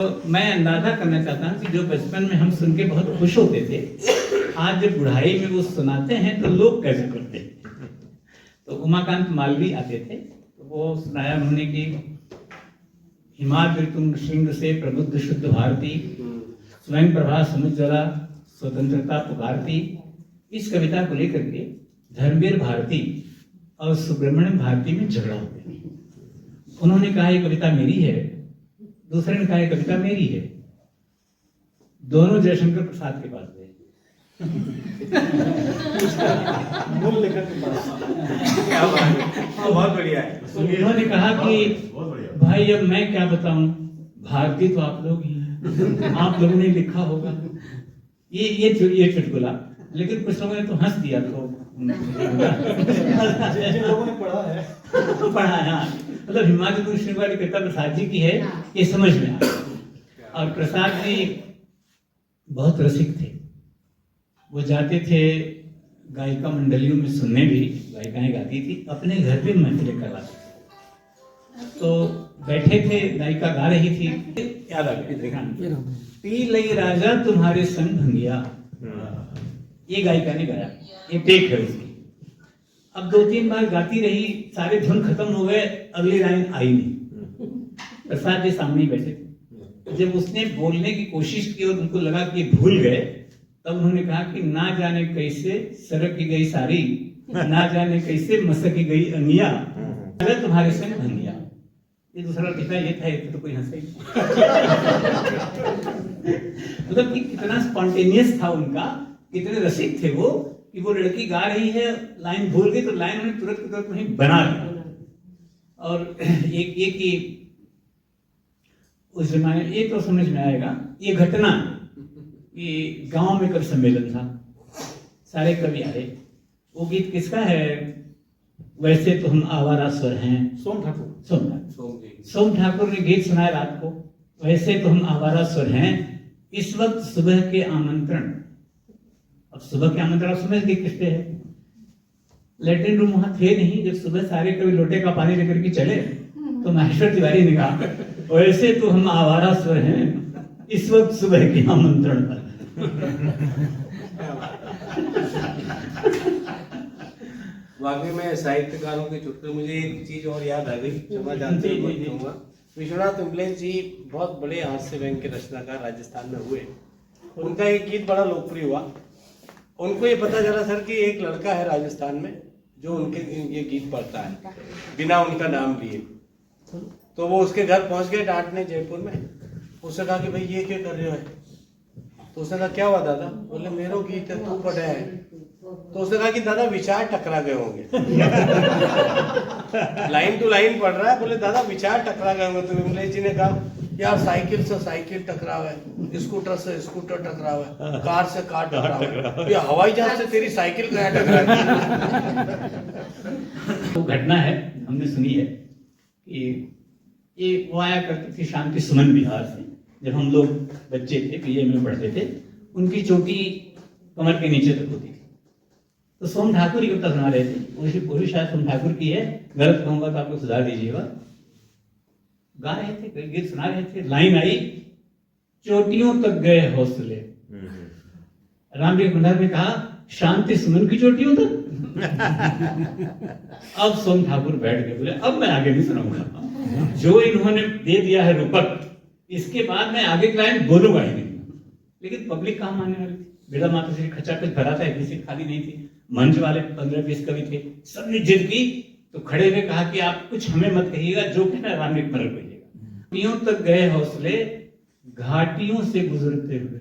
तो मैं अंदाजा करना चाहता हूँ कि जो बचपन में हम सुन के बहुत खुश होते थे, आज जब बुढ़ाई में वो सुनाते हैं तो लोग कैसे करते हैं। तो उमाकांत मालवीय आते थे, तो वो सुनाया उन्होंने कि हिमाद्रि तुंग श्रृंग से प्रबुद्ध शुद्ध भारती, स्वयं प्रभा समुज्ज्वला स्वतंत्रता पुकारती। इस कविता को लेकर के धर्मवीर भारती और सुब्रमण्यम भारती में झगड़ा हो गया। उन्होंने कहा ये कविता मेरी है, दूसरे ने कहा ये कविता मेरी है। दोनों जयशंकर प्रसाद के पास गए। मूल लेखक के पास। क्या बात है, बहुत बढ़िया है। तो उन्होंने कहा कि भाई अब मैं क्या बताऊं, भारती तो आप लोग ही हैं, आप लोगों ने लिखा होगा। ये चुटकुला, लेकिन कुछ लोगों ने तो हंस दिया। तो जिन लोगों ने पढ़ा है पढ़ा है, हाँ, मतलब हिमाद्रि तुंग श्रृंग वाली कविता प्रसाद जी की है, ये समझ में आया। और प्रसाद जी बहुत रसिक थे, वो जाते थे गायिका मंडलियों में सुनने भी, गायिकाएं गाती थी, अपने घर पे महफिलें करवाते थे। तो बैठे थे, गायिका गा रही थी, याद आ गया, देखा पी लई राजा तुम्हारे संग भंगिया, ये गायिका ने गाया, ये टेक है उसकी। अब 2-3 बार गाती रही, सारे धुन खत्म हो गए, अगली लाइन आई नहीं। प्रसाद जी सामने ही बैठे थे। जब उसने बोलने की कोशिश की और उनको लगा कि भूल गए, तब उन्होंने कहा कि ना जाने कैसे सरक की गई साड़ी, ना जाने कैसे मसक की गई अंगिया, अगर तुम्हारे संग भंगिया। ये दूसरा लड़का ये था, तो कोई हंसे ही। मतलब कि कितना स्पॉन्टेनियस था उनका, कितने रसिक थे वो, कि वो लड़की गा रही है, लाइन भूल गई तो लाइन उन्हें तुरंत वहीं बना दिया। और एक ही उस जमाने में, ये तो समझ में आएगा, ये घटना कि गांव में कवि सम्मेलन था, सारे कवि आए। वो गीत किसका है, वैसे तो हम आवारा स्वर हैं, सोम ठाकुर ने गीत सुनाया रात को, वैसे तो हम आवारा स्वर हैं, इस वक्त सुबह के आमंत्रण। अब सुबह के आमंत्रण समझ गए किससे है, लेटरिन रूम वहां थे नहीं। जब सुबह सारे कवि लोटे का पानी लेकर के चले, तो महेश्वर तिवारी ने कहा वैसे तो हम आवारा स्वर हैं, इस वक्त सुबह के आमंत्रण पर। वाकई में साहित्यकारों के चुटकुले, मुझे एक चीज और याद आ गई, क्षमा जानते हुए। विश्वनाथ उम्बलेन जी बहुत बड़े हास्य व्यंग्य के रचनाकार राजस्थान में हुए। उनका एक गीत बड़ा लोकप्रिय हुआ। उनको ये पता चला सर कि एक लड़का है राजस्थान में जो उनके ये गीत पढ़ता है बिना उनका नाम लिए। तो वो उसके घर पहुंच गए डांटने जयपुर में। उसने कहा कि भाई ये क्या कर रहे हो? तो उसने कहा क्या हुआ दादा? बोले मेरा गीत है, तू पढ़े है। तो उसने कहा कि दादा विचार टकरा गए होंगे। लाइन टू लाइन पढ़ रहा है, बोले दादा विचार टकरा गए होंगे। तो विमलेश जी ने कहा यार साइकिल से साइकिल टकराव है, स्कूटर से स्कूटर टकराव है, कार से कार टकराव है, ये हवाई जहाज से तेरी साइकिल कहाँ टकरा? वो घटना है, हमने सुनी है कि ये वो आया करती थी शांति सुमन बिहार से, जब हम लोग बच्चे थे, बीए में पढ़ते थे। उनकी चोटी कमर के नीचे तक होती थी। तो सोम ठाकुर की कविता सुना रहे थे, वो भी शायद सोम ठाकुर की है, गलत कहूंगा तो आप लोग सुधार दीजिएगा। गा रहे थे, गीत सुना रहे थे, लाइन आई चोटियों तक गए हौसले। रामदेव भंडार ने कहा शांति सुमन की चोटियों तक। अब सोम ठाकुर बैठ गए, बोले अब मैं आगे नहीं सुनाऊंगा, जो इन्होंने दे दिया है रूपक, इसके बाद मैं आगे की लाइन बोलूंगा ही नहीं। लेकिन पब्लिक कहाँ मानने वाली थी? बेड़ा माता से खचाखच भरा था, किसी खाली नहीं थी। मंच वाले 15-20 कवि थे, सबने जिद की। तो खड़े हुए कहा कि आप कुछ हमें मत कहिएगा, जो कहना रामदेव भंडार कहिएगा। घाटियों तक गए हौसले, घाटियों से गुजरते हुए।